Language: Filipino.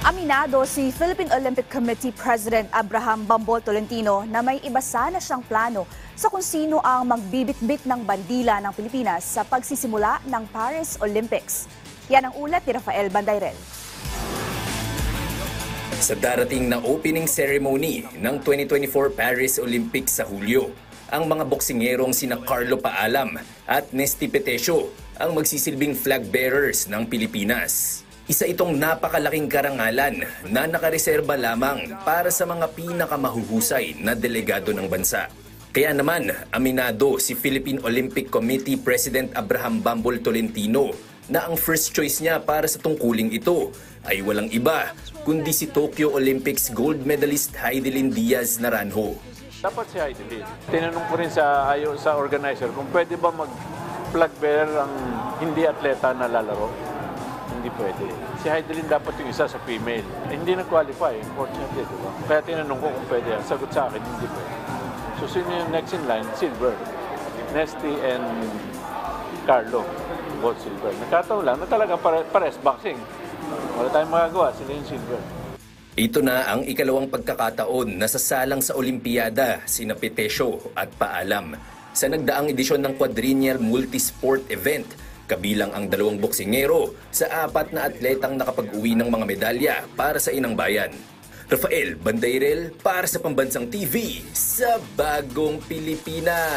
Aminado si Philippine Olympic Committee President Abraham Bambol Tolentino na may iba sana siyang plano sa kung sino ang magbibitbit ng bandila ng Pilipinas sa pagsisimula ng Paris Olympics. Yan ang ulat ni Rafael Bandayrel. Sa darating na opening ceremony ng 2024 Paris Olympics sa Hulyo, ang mga boksingerong sina Carlo Paalam at Nesty Petesio ang magsisilbing flag bearers ng Pilipinas. Isa itong napakalaking karangalan na nakareserba lamang para sa mga pinakamahuhusay na delegado ng bansa. Kaya naman, aminado si Philippine Olympic Committee President Abraham Bambol Tolentino na ang first choice niya para sa tungkuling ito ay walang iba kundi si Tokyo Olympics gold medalist Heidelin Diaz Naranjo. Dapat si Heidelin. Tinanong ko rin sa organizer kung pwede ba mag-flag bearer ang hindi atleta na lalaro. Hindi pwede. Si Heidelin dapat yung isa sa female. Hindi nag-qualify, unfortunately, diba? Kaya tinanong ko kung pwede. Sagot sa akin, hindi pwede. So, sino yung next in line? Silver. Nesty and Carlo. Both silver. Nagkataon lang na talaga pares boxing. Wala tayong magagawa. Sila yung silver. Ito na ang ikalawang pagkakataon na sasalang sa Olimpiada sina Petesio at Paalam sa nagdaang edisyon ng quadrennial multisport event, kabilang ang dalawang boksingero sa 4 na atletang nakapag-uwi ng mga medalya para sa inang bayan. Rafael Bandayrel para sa Pambansang TV sa Bagong Pilipinas.